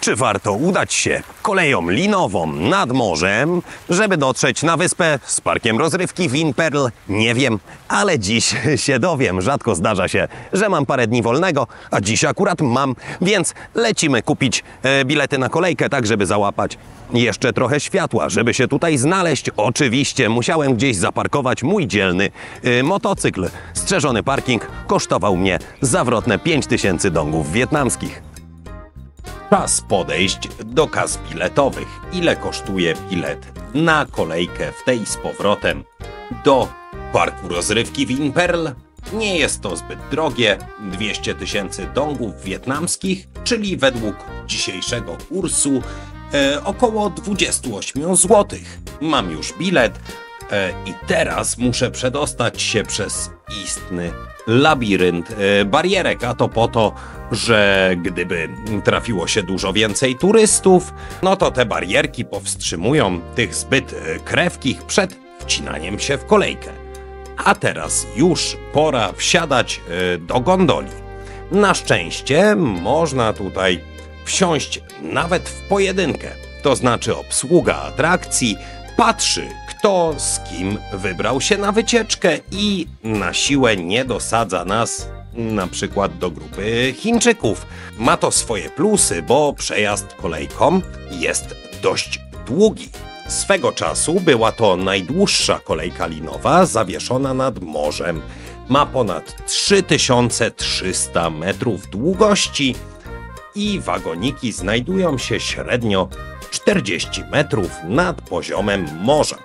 Czy warto udać się koleją linową nad morzem, żeby dotrzeć na wyspę z parkiem rozrywki Vinpearl? Nie wiem, ale dziś się dowiem. Rzadko zdarza się, że mam parę dni wolnego, a dziś akurat mam, więc lecimy kupić bilety na kolejkę, tak żeby załapać jeszcze trochę światła, żeby się tutaj znaleźć. Oczywiście musiałem gdzieś zaparkować mój dzielny motocykl. Strzeżony parking kosztował mnie zawrotne 5000 dongów wietnamskich. Czas podejść do kas biletowych. Ile kosztuje bilet na kolejkę w tej z powrotem do parku rozrywki Vinpearl? Nie jest to zbyt drogie, 200 000 dongów wietnamskich, czyli według dzisiejszego kursu około 28 zł. Mam już bilet i teraz muszę przedostać się przez istny labirynt barierek, a to po to, że gdyby trafiło się dużo więcej turystów, no to te barierki powstrzymują tych zbyt krewkich przed wcinaniem się w kolejkę. A teraz już pora wsiadać do gondoli. Na szczęście można tutaj wsiąść nawet w pojedynkę. To znaczy obsługa atrakcji patrzy, kto z kim wybrał się na wycieczkę i na siłę nie dosadza nas na przykład do grupy Chińczyków. Ma to swoje plusy, bo przejazd kolejką jest dość długi. Swego czasu była to najdłuższa kolejka linowa zawieszona nad morzem. Ma ponad 3300 metrów długości i wagoniki znajdują się średnio 40 metrów nad poziomem morza.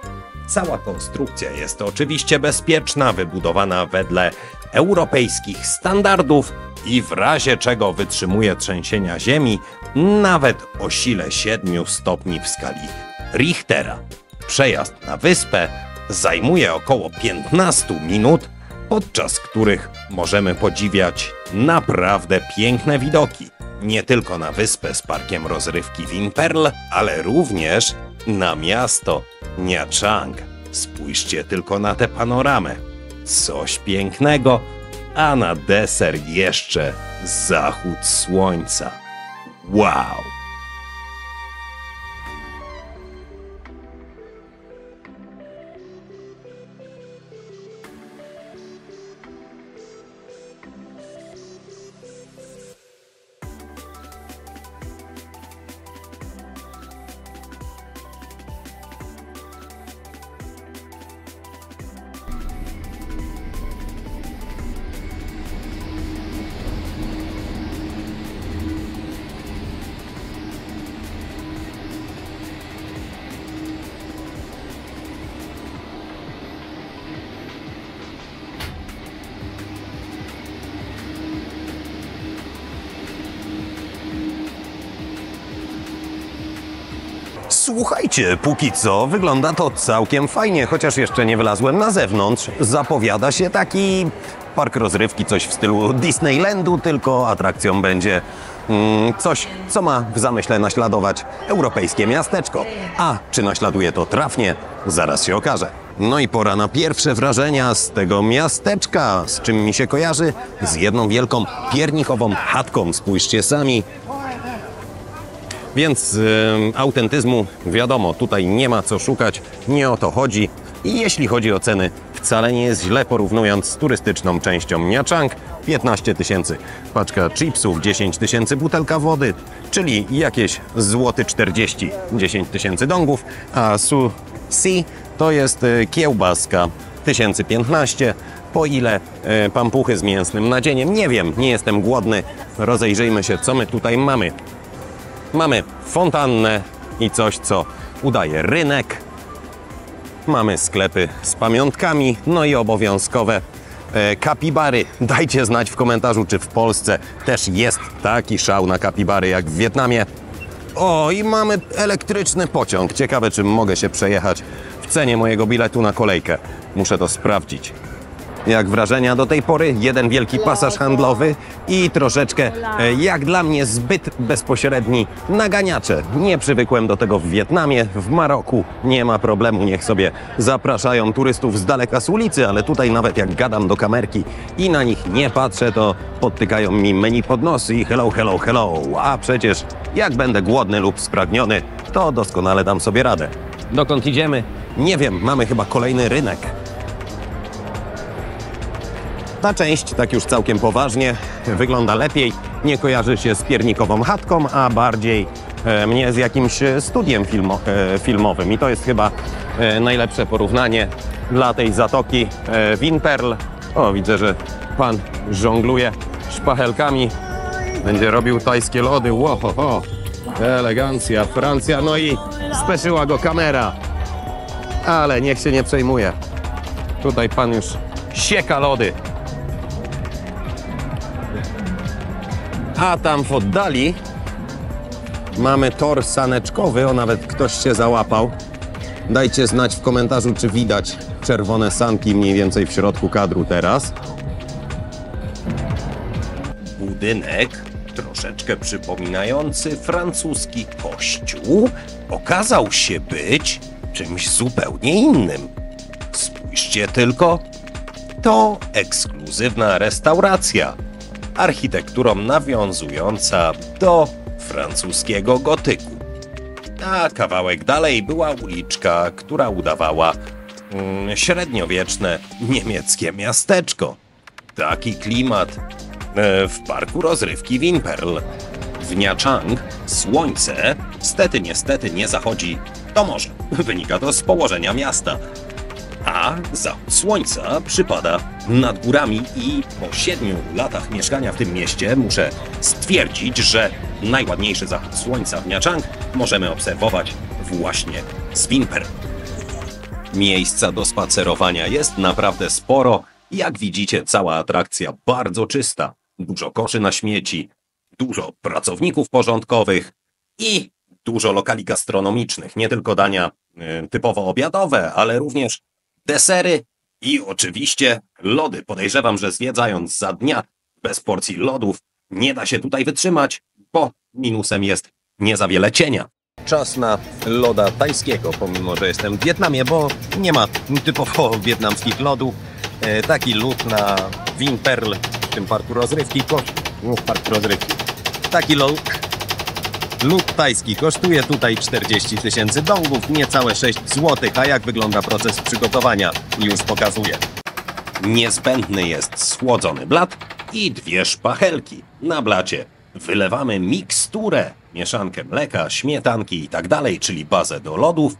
Cała konstrukcja jest oczywiście bezpieczna, wybudowana wedle europejskich standardów i w razie czego wytrzymuje trzęsienia ziemi nawet o sile 7 stopni w skali Richtera. Przejazd na wyspę zajmuje około 15 minut, podczas których możemy podziwiać naprawdę piękne widoki. Nie tylko na wyspę z parkiem rozrywki Vinpearl, ale również na miasto Nha Trang. Spójrzcie tylko na tę panoramę. Coś pięknego, a na deser jeszcze zachód słońca. Wow! Słuchajcie, póki co wygląda to całkiem fajnie, chociaż jeszcze nie wylazłem na zewnątrz. Zapowiada się taki park rozrywki, coś w stylu Disneylandu, tylko atrakcją będzie coś, co ma w zamyśle naśladować europejskie miasteczko. A czy naśladuje to trafnie? Zaraz się okaże. No i pora na pierwsze wrażenia z tego miasteczka. Z czym mi się kojarzy? Z jedną wielką piernikową chatką, spójrzcie sami. Więc autentyzmu wiadomo, tutaj nie ma co szukać, nie o to chodzi. I jeśli chodzi o ceny, wcale nie jest źle, porównując z turystyczną częścią Nha Trang. 15 000 paczka chipsów, 10 000 butelka wody, czyli jakieś złoty 40, 10 000 dongów, a sushi to jest kiełbaska 1015. Po ile pampuchy z mięsnym nadzieniem? Nie wiem, nie jestem głodny. Rozejrzyjmy się, co my tutaj mamy. Mamy fontannę i coś, co udaje rynek. Mamy sklepy z pamiątkami, no i obowiązkowe kapibary. Dajcie znać w komentarzu, czy w Polsce też jest taki szał na kapibary jak w Wietnamie. O, i mamy elektryczny pociąg. Ciekawe, czy mogę się przejechać w cenie mojego biletu na kolejkę. Muszę to sprawdzić. Jak wrażenia do tej pory? Jeden wielki pasaż handlowy i troszeczkę, jak dla mnie, zbyt bezpośredni naganiacze. Nie przywykłem do tego w Wietnamie, w Maroku. Nie ma problemu, niech sobie zapraszają turystów z daleka z ulicy, ale tutaj nawet jak gadam do kamerki i na nich nie patrzę, to podtykają mi menu pod nos i hello, hello, hello. A przecież jak będę głodny lub spragniony, to doskonale dam sobie radę. Dokąd idziemy? Nie wiem, mamy chyba kolejny rynek. Ta część, tak już całkiem poważnie, wygląda lepiej. Nie kojarzy się z piernikową chatką, a bardziej mnie z jakimś studiem filmowym. I to jest chyba najlepsze porównanie dla tej zatoki Vinpearl. O, widzę, że pan żongluje szpachelkami. Będzie robił tajskie lody. Łohoho. Elegancja, Francja. No i speszyła go kamera. Ale niech się nie przejmuje. Tutaj pan już sieka lody. A tam w oddali mamy tor saneczkowy. O, nawet ktoś się załapał. Dajcie znać w komentarzu, czy widać czerwone sanki mniej więcej w środku kadru teraz. Budynek, troszeczkę przypominający francuski kościół, okazał się być czymś zupełnie innym. Spójrzcie tylko, to ekskluzywna restauracja, architekturą nawiązująca do francuskiego gotyku. A kawałek dalej była uliczka, która udawała średniowieczne niemieckie miasteczko. Taki klimat w parku rozrywki Vinpearl. W Nha Trang słońce niestety nie zachodzi do morza. Wynika to z położenia miasta. A zachód słońca przypada nad górami i po 7 latach mieszkania w tym mieście muszę stwierdzić, że najładniejszy zachód słońca w Nha Trang możemy obserwować właśnie z Vinpearl. Miejsca do spacerowania jest naprawdę sporo. Jak widzicie, cała atrakcja bardzo czysta. Dużo koszy na śmieci, dużo pracowników porządkowych i dużo lokali gastronomicznych. Nie tylko dania typowo obiadowe, ale również desery i oczywiście lody. Podejrzewam, że zwiedzając za dnia bez porcji lodów nie da się tutaj wytrzymać, bo minusem jest nie za wiele cienia. Czas na loda tajskiego, pomimo że jestem w Wietnamie, bo nie ma typowo wietnamskich lodów. Taki lód na Vinpearl, w tym parku rozrywki, taki lód tajski kosztuje tutaj 40 000 dongów, niecałe 6 zł. A jak wygląda proces przygotowania? Już pokazuję. Niezbędny jest słodzony blat i 2 szpachelki. Na blacie wylewamy miksturę, mieszankę mleka, śmietanki i tak dalej, czyli bazę do lodów,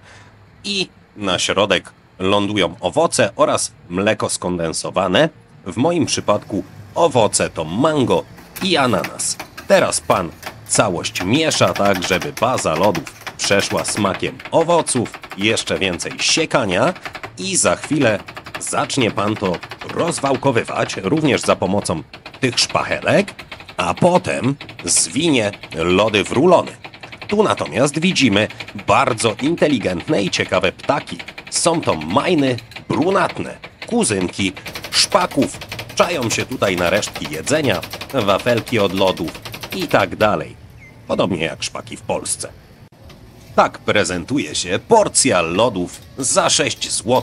i na środek lądują owoce oraz mleko skondensowane. W moim przypadku owoce to mango i ananas. Teraz pan całość miesza tak, żeby baza lodów przeszła smakiem owoców, jeszcze więcej siekania i za chwilę zacznie pan to rozwałkowywać również za pomocą tych szpachelek, a potem zwinie lody w rulony. Tu natomiast widzimy bardzo inteligentne i ciekawe ptaki. Są to majny brunatne, kuzynki szpaków. Czają się tutaj na resztki jedzenia, wafelki od lodów i tak dalej. Podobnie jak szpaki w Polsce. Tak prezentuje się porcja lodów za 6 zł.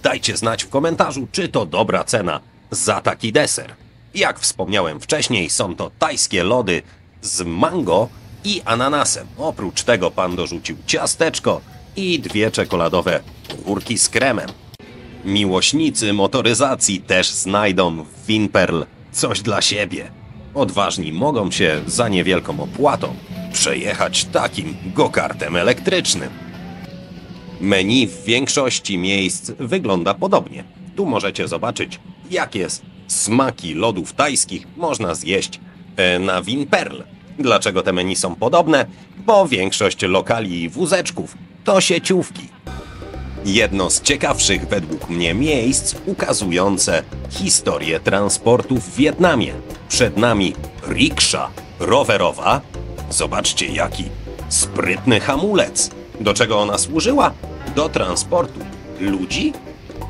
Dajcie znać w komentarzu, czy to dobra cena za taki deser. Jak wspomniałem wcześniej, są to tajskie lody z mango i ananasem. Oprócz tego pan dorzucił ciasteczko i 2 czekoladowe górki z kremem. Miłośnicy motoryzacji też znajdą w Vinpearl coś dla siebie. Odważni mogą się za niewielką opłatą przejechać takim go-kartem elektrycznym. Menu w większości miejsc wygląda podobnie. Tu możecie zobaczyć, jakie smaki lodów tajskich można zjeść na Vinpearl. Dlaczego te menu są podobne? Bo większość lokali i wózeczków to sieciówki. Jedno z ciekawszych według mnie miejsc ukazujące historię transportu w Wietnamie. Przed nami riksza rowerowa. Zobaczcie, jaki sprytny hamulec. Do czego ona służyła? Do transportu ludzi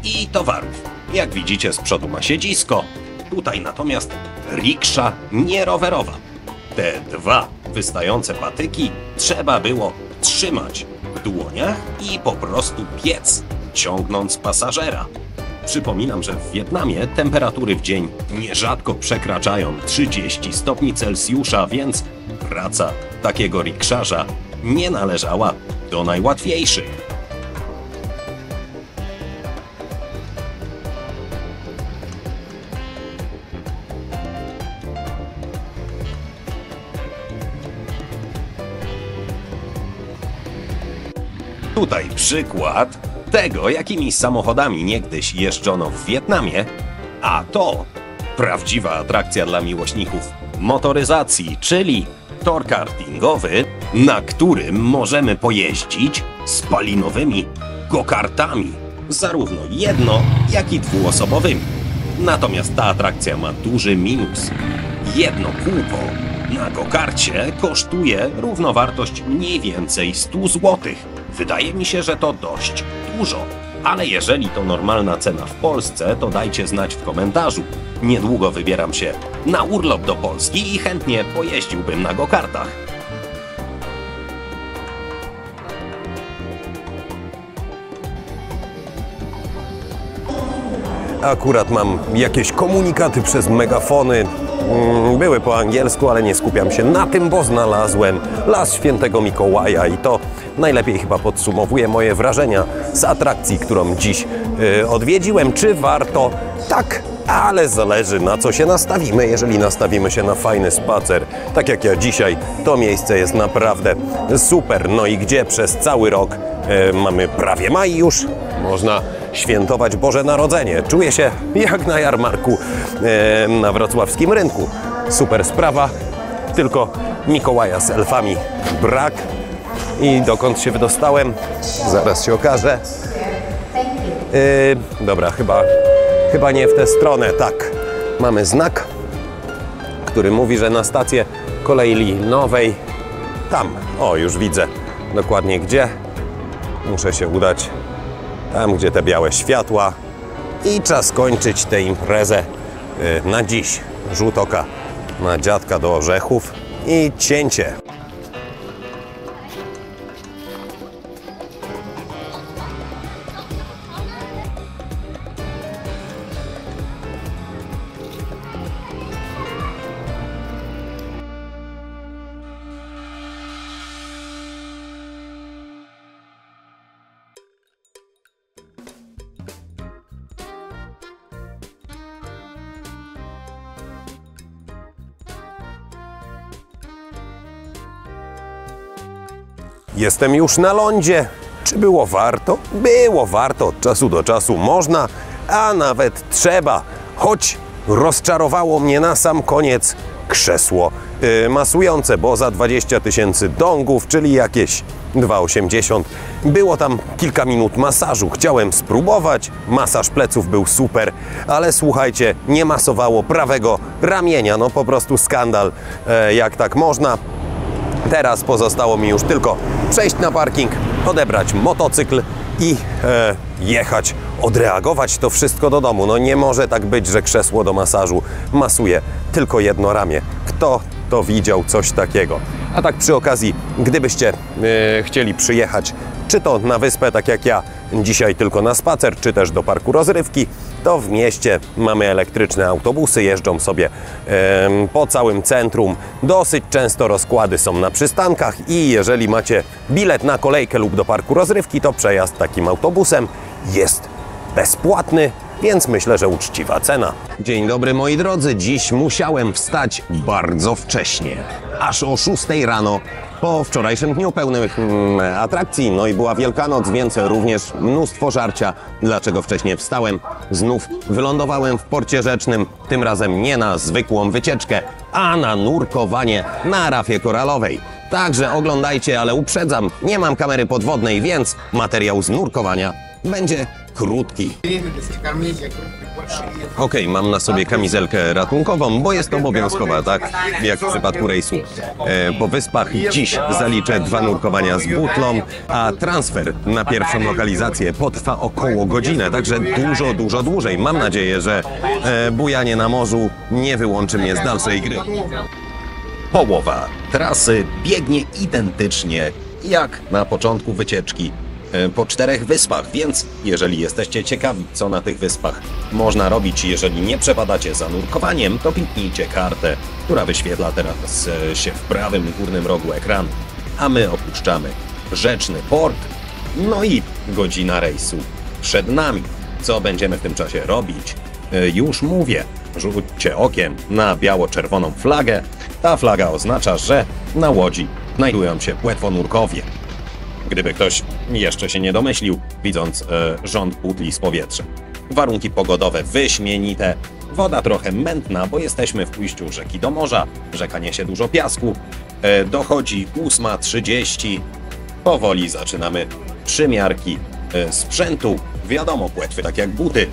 i towarów. Jak widzicie, z przodu ma siedzisko. Tutaj natomiast riksza nierowerowa. Te dwa wystające patyki trzeba było trzymać w dłoniach i po prostu piec, ciągnąc pasażera. Przypominam, że w Wietnamie temperatury w dzień nierzadko przekraczają 30 stopni Celsjusza, więc praca takiego rikszarza nie należała do najłatwiejszych. Tutaj przykład tego, jakimi samochodami niegdyś jeżdżono w Wietnamie, a to prawdziwa atrakcja dla miłośników motoryzacji, czyli tor kartingowy, na którym możemy pojeździć spalinowymi go-kartami, zarówno jedno, jak i dwuosobowymi. Natomiast ta atrakcja ma duży minus. Jedno kółko na go-karcie kosztuje równowartość mniej więcej 100 zł. Wydaje mi się, że to dość dużo, ale jeżeli to normalna cena w Polsce, to dajcie znać w komentarzu. Niedługo wybieram się na urlop do Polski i chętnie pojeździłbym na go-kartach. Akurat mam jakieś komunikaty przez megafony. Były po angielsku, ale nie skupiam się na tym, bo znalazłem Las Świętego Mikołaja i to najlepiej chyba podsumowuje moje wrażenia z atrakcji, którą dziś odwiedziłem. Czy warto? Tak, ale zależy, na co się nastawimy. Jeżeli nastawimy się na fajny spacer, tak jak ja dzisiaj, to miejsce jest naprawdę super. No i gdzie przez cały rok mamy prawie maj już, można świętować Boże Narodzenie. Czuję się jak na jarmarku na wrocławskim rynku. Super sprawa, tylko Mikołaja z elfami brak. I dokąd się wydostałem? Zaraz się okaże. Dobra, chyba nie w tę stronę. Tak, mamy znak, który mówi, że na stację kolei linowej tam. O, już widzę dokładnie gdzie. Muszę się udać tam, gdzie te białe światła. I czas kończyć tę imprezę na dziś. Rzut oka na dziadka do orzechów i cięcie. Jestem już na lądzie. Czy było warto? Było warto. Od czasu do czasu można, a nawet trzeba. Choć rozczarowało mnie na sam koniec krzesło masujące, bo za 20 000 dongów, czyli jakieś 2,80. Było tam kilka minut masażu. Chciałem spróbować. Masaż pleców był super, ale słuchajcie, nie masowało prawego ramienia. No po prostu skandal, jak tak można. Teraz pozostało mi już tylko przejść na parking, odebrać motocykl i jechać, odreagować to wszystko do domu. No nie może tak być, że krzesło do masażu masuje tylko jedno ramię. Kto to widział coś takiego? A tak przy okazji, gdybyście chcieli przyjechać, czy to na wyspę, tak jak ja, dzisiaj tylko na spacer, czy też do parku rozrywki, to w mieście mamy elektryczne autobusy, jeżdżą sobie po całym centrum. Dosyć często rozkłady są na przystankach i jeżeli macie bilet na kolejkę lub do parku rozrywki, to przejazd takim autobusem jest bezpłatny, więc myślę, że uczciwa cena. Dzień dobry moi drodzy, dziś musiałem wstać bardzo wcześnie, aż o 6 rano. Po wczorajszym dniu pełnych atrakcji, no i była Wielkanoc, więc również mnóstwo żarcia. Dlaczego wcześniej wstałem? Znów wylądowałem w porcie rzecznym, tym razem nie na zwykłą wycieczkę, a na nurkowanie na rafie koralowej. Także oglądajcie, ale uprzedzam, nie mam kamery podwodnej, więc materiał z nurkowania będzie krótki. Okej, mam na sobie kamizelkę ratunkową, bo jest obowiązkowa, tak jak w przypadku rejsu. Po wyspach dziś zaliczę 2 nurkowania z butlą, a transfer na pierwszą lokalizację potrwa około godzinę, także dużo dłużej. Mam nadzieję, że bujanie na morzu nie wyłączy mnie z dalszej gry. Połowa trasy biegnie identycznie jak na początku wycieczki po 4 wyspach, więc jeżeli jesteście ciekawi, co na tych wyspach można robić, jeżeli nie przepadacie za nurkowaniem, to kliknijcie kartę, która wyświetla teraz się w prawym górnym rogu ekranu. A my opuszczamy rzeczny port, no i godzina rejsu przed nami. Co będziemy w tym czasie robić? Już mówię, rzućcie okiem na biało-czerwoną flagę. Ta flaga oznacza, że na łodzi znajdują się płetwonurkowie. Gdyby ktoś jeszcze się nie domyślił, widząc rząd butli z powietrzem. Warunki pogodowe wyśmienite, woda trochę mętna, bo jesteśmy w ujściu rzeki do morza, rzeka niesie dużo piasku, dochodzi 8:30, powoli zaczynamy przymiarki sprzętu. Wiadomo, płetwy tak jak buty,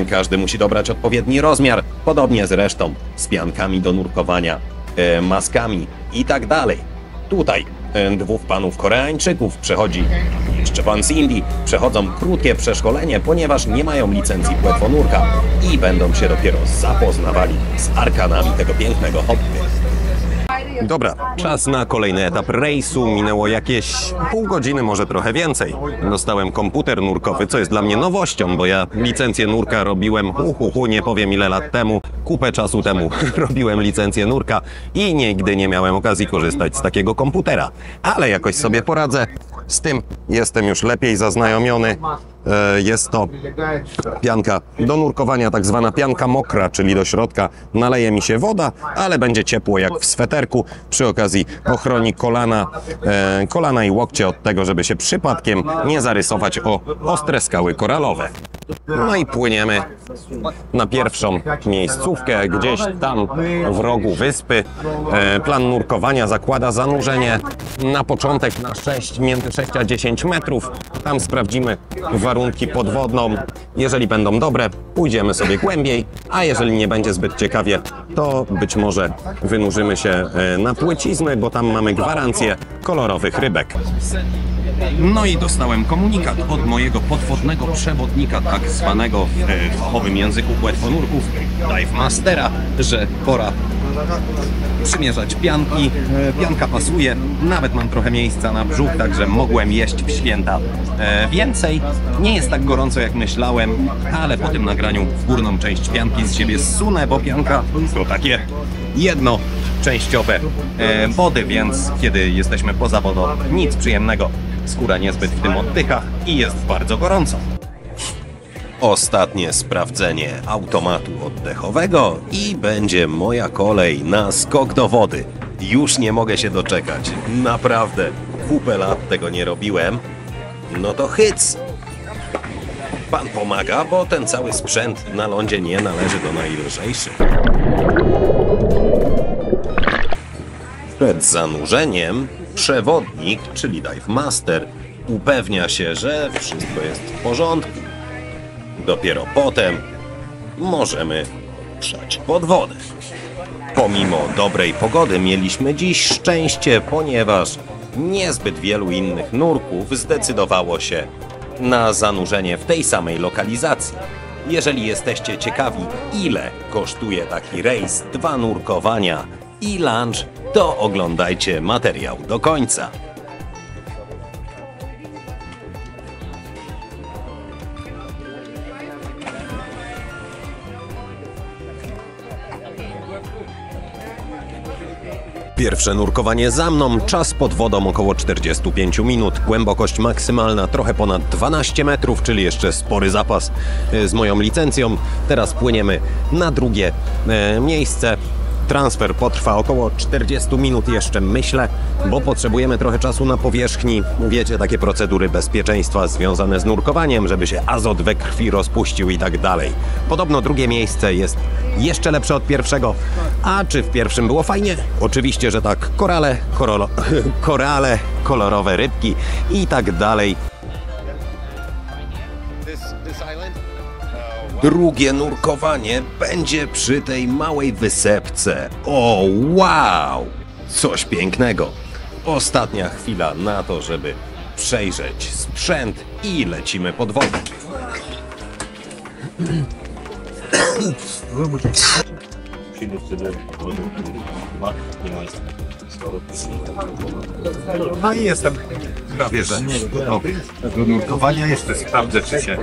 każdy musi dobrać odpowiedni rozmiar, podobnie zresztą z piankami do nurkowania, maskami i tak dalej. Tutaj 2 panów Koreańczyków przechodzi, jeszcze pan z Indii, przechodzą krótkie przeszkolenie, ponieważ nie mają licencji płetwonurka i będą się dopiero zapoznawali z arkanami tego pięknego hobby. Dobra, czas na kolejny etap rejsu. Minęło jakieś pół godziny, może trochę więcej. Dostałem komputer nurkowy, co jest dla mnie nowością, bo ja licencję nurka robiłem, nie powiem ile lat temu, kupę czasu temu robiłem licencję nurka i nigdy nie miałem okazji korzystać z takiego komputera. Ale jakoś sobie poradzę. Z tym jestem już lepiej zaznajomiony. Jest to pianka do nurkowania, tak zwana pianka mokra, czyli do środka naleje mi się woda, ale będzie ciepło jak w sweterku. Przy okazji ochroni kolana i łokcie od tego, żeby się przypadkiem nie zarysować o ostre skały koralowe. No i płyniemy na pierwszą miejscówkę, gdzieś tam w rogu wyspy. Plan nurkowania zakłada zanurzenie na początek na między 6 a 10 metrów. Tam sprawdzimy warunki pod wodą. Jeżeli będą dobre, pójdziemy sobie głębiej, a jeżeli nie będzie zbyt ciekawie, to być może wynurzymy się na płycizny, bo tam mamy gwarancję kolorowych rybek. No i dostałem komunikat od mojego podwodnego przewodnika, tak zwanego w fachowym języku płetwonurków, Dive Mastera, że pora przymierzać pianki. Pianka pasuje, nawet mam trochę miejsca na brzuch, także mogłem jeść w święta więcej. Nie jest tak gorąco jak myślałem, ale po tym nagraniu w górną część pianki z siebie zsunę, bo pianka to takie jednoczęściowe wody, więc kiedy jesteśmy poza wodą, nic przyjemnego. Skóra niezbyt w tym oddycha i jest bardzo gorąco. Ostatnie sprawdzenie automatu oddechowego i będzie moja kolej na skok do wody. Już nie mogę się doczekać. Naprawdę, kupę lat tego nie robiłem. No to hyc! Pan pomaga, bo ten cały sprzęt na lądzie nie należy do najlżejszych. Przed zanurzeniem przewodnik, czyli Dive Master, upewnia się, że wszystko jest w porządku. Dopiero potem możemy ruszać pod wodę. Pomimo dobrej pogody mieliśmy dziś szczęście, ponieważ niezbyt wielu innych nurków zdecydowało się na zanurzenie w tej samej lokalizacji. Jeżeli jesteście ciekawi, ile kosztuje taki rejs, 2 nurkowania i lunch, to oglądajcie materiał do końca. Pierwsze nurkowanie za mną, czas pod wodą około 45 minut, głębokość maksymalna trochę ponad 12 metrów, czyli jeszcze spory zapas z moją licencją. Teraz płyniemy na drugie miejsce. Transfer potrwa około 40 minut jeszcze, myślę, bo potrzebujemy trochę czasu na powierzchni. Wiecie, takie procedury bezpieczeństwa związane z nurkowaniem, żeby się azot we krwi rozpuścił i tak dalej. Podobno drugie miejsce jest jeszcze lepsze od pierwszego. A czy w pierwszym było fajnie? Oczywiście, że tak. Korale, kolorowe rybki i tak dalej. This island? Drugie nurkowanie będzie przy tej małej wysepce. O, wow! Coś pięknego. Ostatnia chwila na to, żeby przejrzeć sprzęt i lecimy pod wodę. No i jestem prawie, że gotowy do nurkowania. Jeszcze sprawdzę, czy się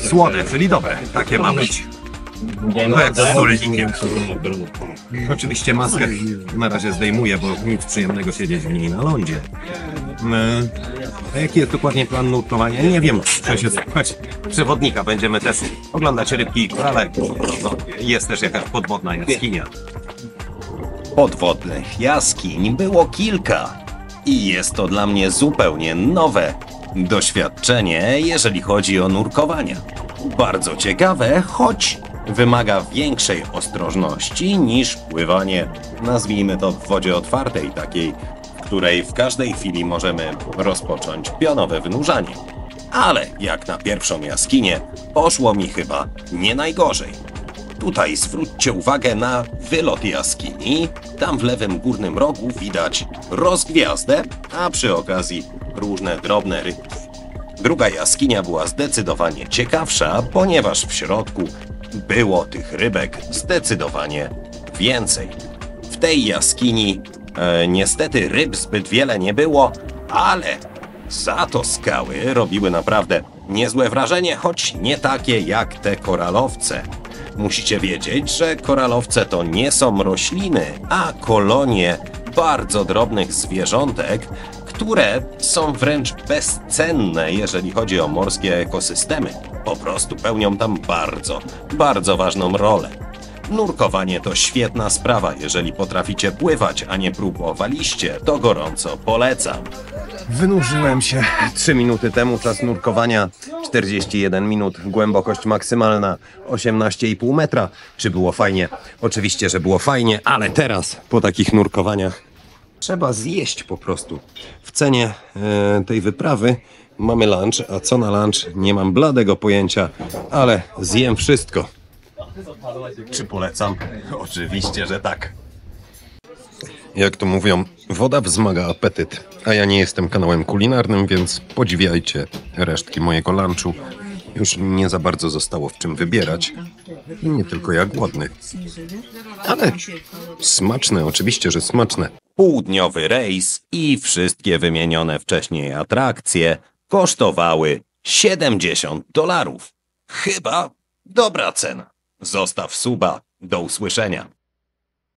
słone, czyli dobre. Takie ma być. No jak z solidingiem. Oczywiście maskę na razie zdejmuję, bo nic przyjemnego siedzieć w niej na lądzie. A jaki jest dokładnie plan nurkowania? Nie wiem. Trzeba się słuchać przewodnika. Będziemy też oglądać rybki i korale. No, jest też jakaś podwodna jaskinia. Podwodnych jaskiń było kilka i jest to dla mnie zupełnie nowe doświadczenie, jeżeli chodzi o nurkowanie. Bardzo ciekawe, choć wymaga większej ostrożności niż pływanie, nazwijmy to, w wodzie otwartej, takiej, w której w każdej chwili możemy rozpocząć pionowe wynurzanie. Ale jak na pierwszą jaskinię, poszło mi chyba nie najgorzej. Tutaj zwróćcie uwagę na wylot jaskini. Tam w lewym górnym rogu widać rozgwiazdę, a przy okazji różne drobne rybki. Druga jaskinia była zdecydowanie ciekawsza, ponieważ w środku było tych rybek zdecydowanie więcej. W tej jaskini niestety ryb zbyt wiele nie było, ale za to skały robiły naprawdę niezłe wrażenie, choć nie takie jak te koralowce. Musicie wiedzieć, że koralowce to nie są rośliny, a kolonie bardzo drobnych zwierzątek, które są wręcz bezcenne, jeżeli chodzi o morskie ekosystemy. Po prostu pełnią tam bardzo, bardzo ważną rolę. Nurkowanie to świetna sprawa, jeżeli potraficie pływać, a nie próbowaliście, to gorąco polecam. Wynurzyłem się 3 minuty temu, czas nurkowania 41 minut, głębokość maksymalna 18,5 metra. Czy było fajnie? Oczywiście, że było fajnie, ale teraz po takich nurkowaniach trzeba zjeść po prostu. W cenie tej wyprawy mamy lunch, a co na lunch nie mam bladego pojęcia, ale zjem wszystko. Czy polecam? Oczywiście, że tak. Jak to mówią, woda wzmaga apetyt, a ja nie jestem kanałem kulinarnym, więc podziwiajcie resztki mojego lunchu. Już nie za bardzo zostało w czym wybierać. I nie tylko ja głodny. Ale smaczne, oczywiście, że smaczne. Półdniowy rejs i wszystkie wymienione wcześniej atrakcje kosztowały $70. Chyba dobra cena. Zostaw suba. Do usłyszenia.